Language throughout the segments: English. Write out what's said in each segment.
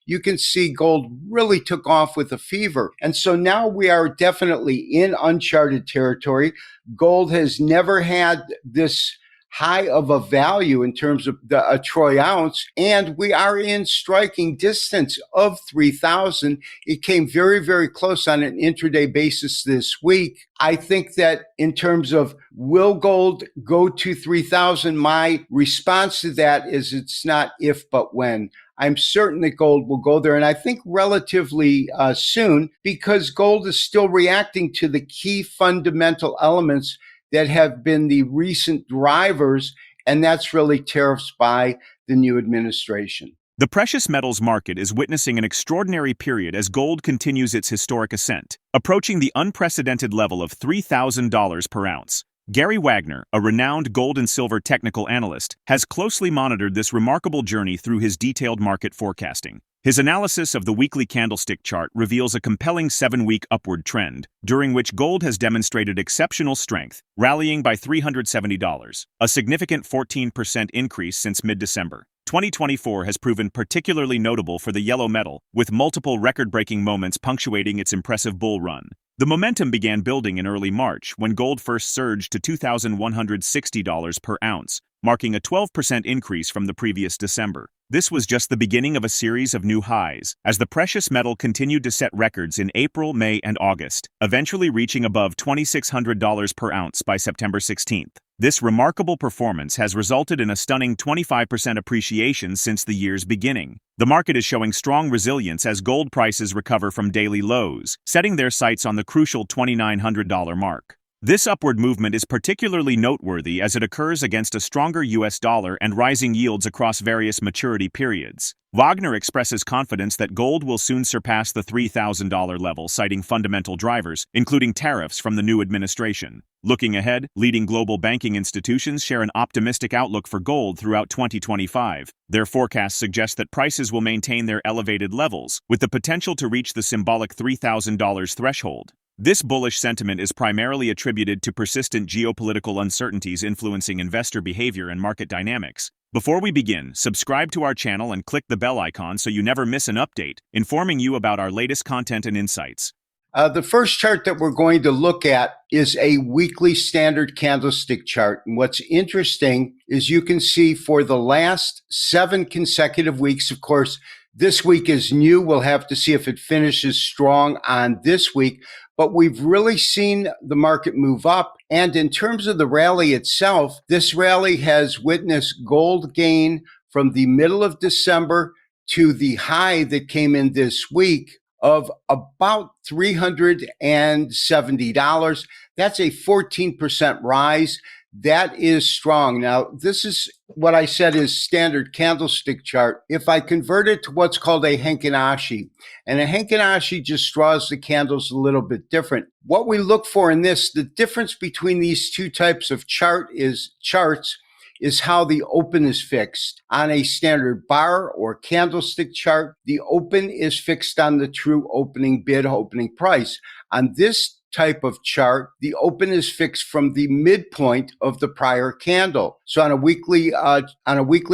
you can see gold really took off with a fever. And so now we are definitely in uncharted territory. Gold has never had this high of a value in terms of a troy ounce, and we are in striking distance of 3,000. It came very, very close on an intraday basis this week. I think that in terms of will gold go to 3,000, my response to that is it's not if, but when. I'm certain that gold will go there, and I think relatively soon, because gold is still reacting to the key fundamental elements that have been the recent drivers, and that's really tariffs by the new administration. The precious metals market is witnessing an extraordinary period as gold continues its historic ascent, approaching the unprecedented level of $3,000 per ounce. GaryWagner, a renowned gold and silver technical analyst, has closely monitored this remarkable journey through his detailed market forecasting. His analysis of the weekly candlestick chart reveals a compelling 7-week upward trend, during which gold has demonstrated exceptional strength, rallying by $370, a significant 14% increase since mid-December. 2024 has proven particularly notable for the yellow metal, with multiple record-breaking moments punctuating its impressive bull run. The momentum began building in early March when gold first surged to $2,160 per ounce, marking a 12% increase from the previous December. This was just the beginning of a series of new highs, as the precious metal continued to set records in April, May, and August, eventually reaching above $2,600 per ounce by September 16th. This remarkable performance has resulted in a stunning 25% appreciation since the year's beginning. The market is showing strong resilience as gold prices recover from daily lows, setting their sights on the crucial $2,900 mark. This upward movement is particularly noteworthy as it occurs against a stronger US dollar and rising yields across various maturity periods. Wagner expresses confidence that gold will soon surpass the $3,000 level, citing fundamental drivers, including tariffs from the new administration. Looking ahead, leading global banking institutions share an optimistic outlook for gold throughout 2025. Their forecasts suggest that prices will maintain their elevated levels, with the potential to reach the symbolic $3,000 threshold. This bullish sentiment is primarily attributed to persistent geopolitical uncertainties influencing investor behavior and market dynamics. Before we begin, subscribe to our channel and click the bell icon so you never miss an update, informing you about our latest content and insights. The first chart that we're going to look at is a weekly standard candlestick chart. And what's interesting is you can see for the last 7 consecutive weeks, of course, this week is new. We'll have to see if it finishes strong on this week. But we've really seen the market move up. And in terms of the rally itself, this rally has witnessed gold gain from the middle of December to the high that came in this week of about $370. That's a 14% rise. That is strong. Now, this is what I said is standard candlestick chart. If I convert it to what's called a Henkinashi, and a Henkinashi just draws the candles a little bit different. What we look for in this, the difference between these two types of charts is how the open is fixed. On a standard bar or candlestick chart, the open is fixed on the true opening bid, opening price. On this type of chart, the open is fixed from the midpoint of the prior candle. So on a weekly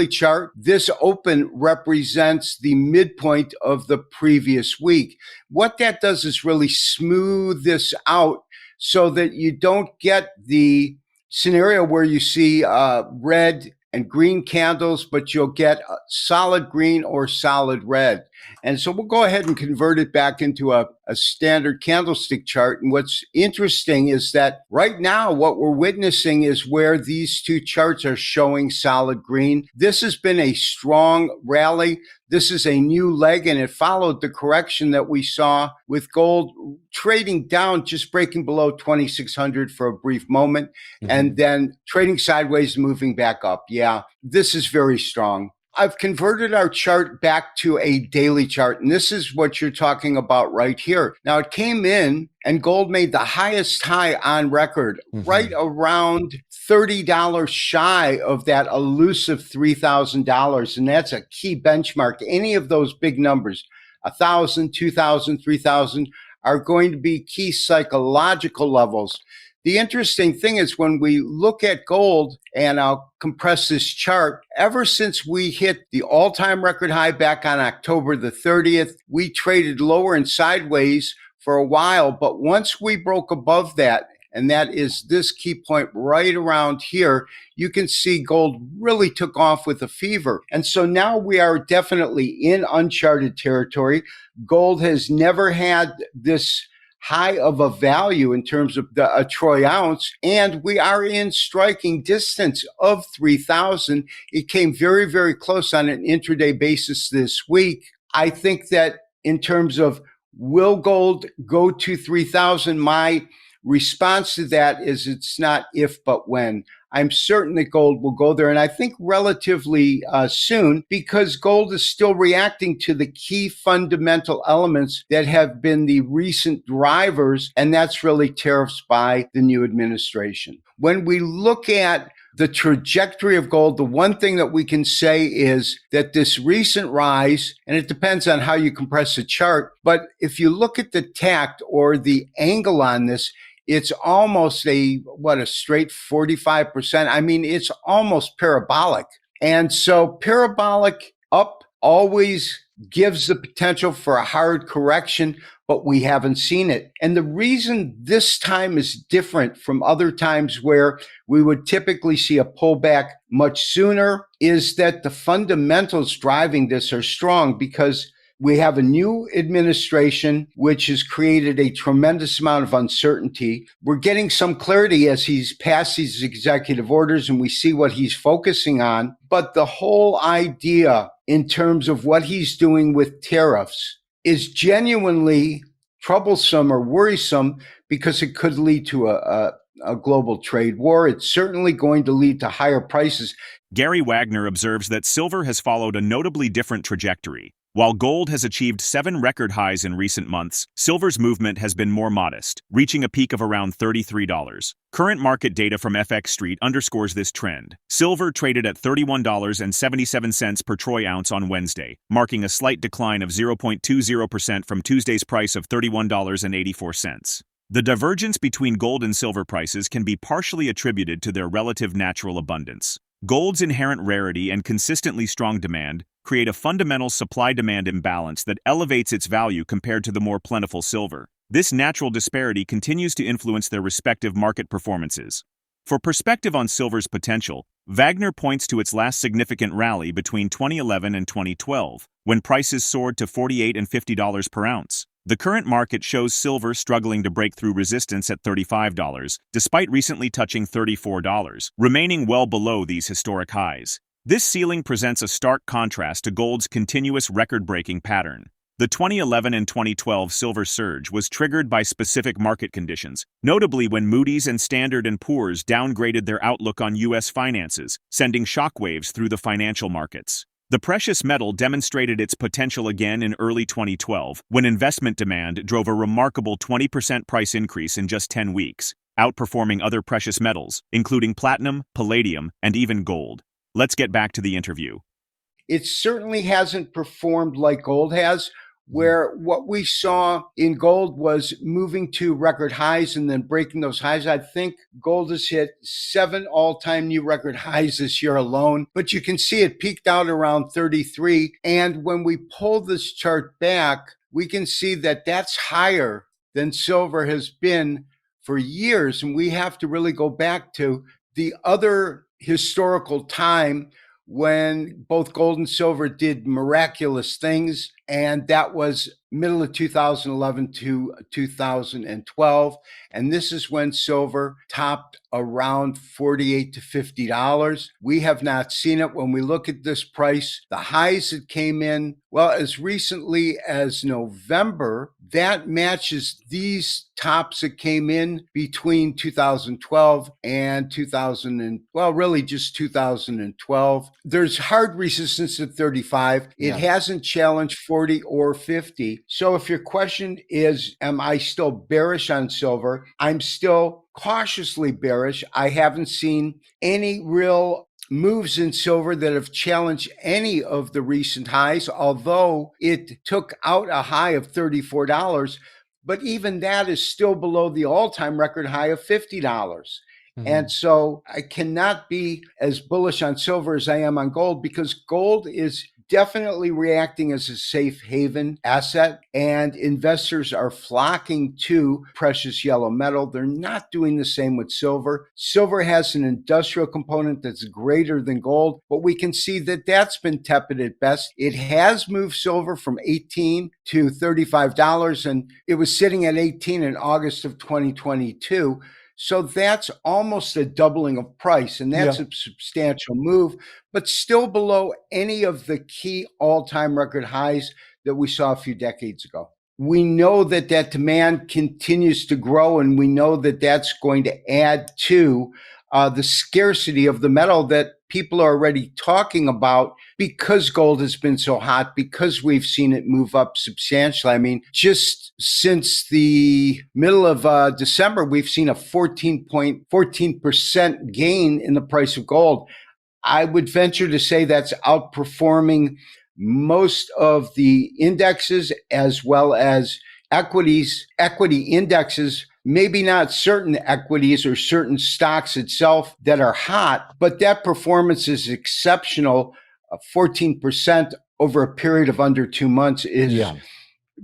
chart, this open represents the midpoint of the previous week. What that does is really smooth this out so that you don't get the scenario where you see red and green candles, but you'll get solid green or solid red. And so we'll go ahead and convert it back into a standard candlestick chart. And what's interesting is that right now, what we're witnessing is where these two charts are showing solid green. This has been a strong rally. This is a new leg, and it followed the correction that we saw with gold trading down, just breaking below 2,600 for a brief moment, and then trading sideways, moving back up. Yeah, this is very strong. I've converted our chart back to a daily chart, and this is what you're talking about right here. Now, it came in, and gold made the highest high on record, right around $30 shy of that elusive $3,000, and that's a key benchmark. Any of those big numbers, 1,000, 2,000, 3,000, are going to be key psychological levels The interesting thing is when we look at gold, and I'll compress this chart, ever since we hit the all-time record high back on October the 30th, we traded lower and sideways for a while. But once we broke above that, and that is this key point right around here, you can see gold really took off with a fever. And so now we are definitely in uncharted territory. Gold has never had this high of a value in terms of a troy ounce, and we are in striking distance of 3,000. It came very, very close on an intraday basis this week. I think that in terms of will gold go to 3,000, my response to that is it's not if, but when. I'm certain that gold will go there, and I think relatively soon, because gold is still reacting to the key fundamental elements that have been the recent drivers, and that's really tariffs by the new administration. When we look at the trajectory of gold, the one thing that we can say is that this recent rise, and it depends on how you compress the chart, but if you look at the tact or the angle on this, it's almost a straight 45%. I mean, it's almost parabolic. And so parabolic up always gives the potential for a hard correction, but we haven't seen it. And the reason this time is different from other times where we would typically see a pullback much sooner is that the fundamentals driving this are strong, because we have a new administration, which has created a tremendous amount of uncertainty. We're getting some clarity as he's passed these executive orders and we see what he's focusing on. But the whole idea in terms of what he's doing with tariffs is genuinely troublesome or worrisome, because it could lead to a global trade war. It's certainly going to lead to higher prices. GaryWagner observes that silver has followed a notably different trajectory. While gold has achieved 7 record highs in recent months, silver's movement has been more modest, reaching a peak of around $33. Current market data from FX Street underscores this trend. Silver traded at $31.77 per troy ounce on Wednesday, marking a slight decline of 0.20% from Tuesday's price of $31.84. The divergence between gold and silver prices can be partially attributed to their relative natural abundance. Gold's inherent rarity and consistently strong demand create a fundamental supply-demand imbalance that elevates its value compared to the more plentiful silver. This natural disparity continues to influence their respective market performances. For perspective on silver's potential, Wagner points to its last significant rally between 2011 and 2012, when prices soared to $48 and $50 per ounce. The current market shows silver struggling to break through resistance at $35, despite recently touching $34, remaining well below these historic highs. This ceiling presents a stark contrast to gold's continuous record-breaking pattern. The 2011 and 2012 silver surge was triggered by specific market conditions, notably when Moody's and Standard & Poor's downgraded their outlook on U.S. finances, sending shockwaves through the financial markets. The precious metal demonstrated its potential again in early 2012, when investment demand drove a remarkable 20% price increase in just 10 weeks, outperforming other precious metals, including platinum, palladium, and even gold. Let's get back to the interview. It certainly hasn't performed like gold has, where what we saw in gold was moving to record highs and then breaking those highs. I think gold has hit 7 all-time new record highs this year alone, but you can see it peaked out around 33. And when we pull this chart back, we can see that that's higher than silver has been for years. And we have to really go back to the other historical time when both gold and silver did miraculous things, and that was middle of 2011 to 2012. And this is when silver topped around $48 to $50. We have not seen it. When we look at this price, the highs that came in, well, as recently as November, that matches these tops that came in between 2012 and 2012. There's hard resistance at 35. It hasn't challenged 40 or 50. So if your question is, am I still bearish on silver? I'm still cautiously bearish. I haven't seen any real moves in silver that have challenged any of the recent highs, although it took out a high of $34. but even that is still below the all-time record high of $50. Mhm. And so I cannot be as bullish on silver as I am on gold, because gold is definitely reacting as a safe haven asset, and investors are flocking to precious yellow metal. They're not doing the same with silver. Silver has an industrial component that's greater than gold, but we can see that that's been tepid at best. It has moved silver from $18 to $35, and it was sitting at 18 in August of 2022. So that's almost a doubling of price, and that's a substantial move, but still below any of the key all-time record highs that we saw a few decades ago. We know that that demand continues to grow, and we know that that's going to add to the scarcity of the metal that people are already talking about, because gold has been so hot, because we've seen it move up substantially. I mean, just since the middle of December, we've seen a 14% gain in the price of gold. I would venture to say that's outperforming most of the indexes, as well as equity indexes. Maybe not certain equities or certain stocks itself that are hot, but that performance is exceptional. 14% over a period of under 2 months is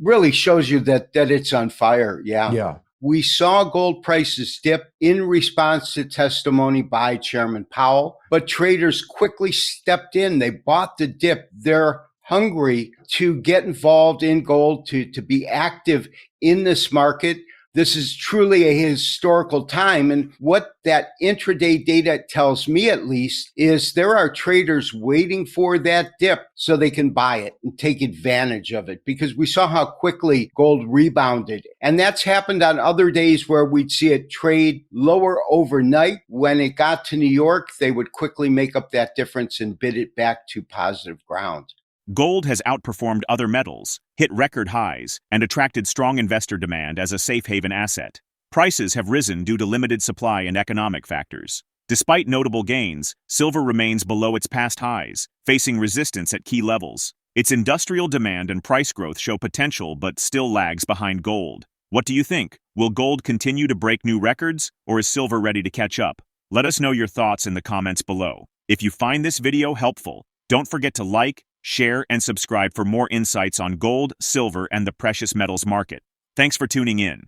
really shows you that it's on fire. Yeah. We saw gold prices dip in response to testimony by Chairman Powell, but traders quickly stepped in. They bought the dip. They're hungry to get involved in gold, to be active in this market. This is truly a historical time. And what that intraday data tells me, at least, is there are traders waiting for that dip so they can buy it and take advantage of it, because we saw how quickly gold rebounded. And that's happened on other days where we'd see it trade lower overnight. When it got to New York, they would quickly make up that difference and bid it back to positive ground. Gold has outperformed other metals, hit record highs, and attracted strong investor demand as a safe haven asset. Prices have risen due to limited supply and economic factors. Despite notable gains, silver remains below its past highs, facing resistance at key levels. Its industrial demand and price growth show potential but still lags behind gold. What do you think? Will gold continue to break new records, or is silver ready to catch up? Let us know your thoughts in the comments below. If you find this video helpful, don't forget to like, share, and subscribe for more insights on gold, silver, and the precious metals market. Thanks for tuning in.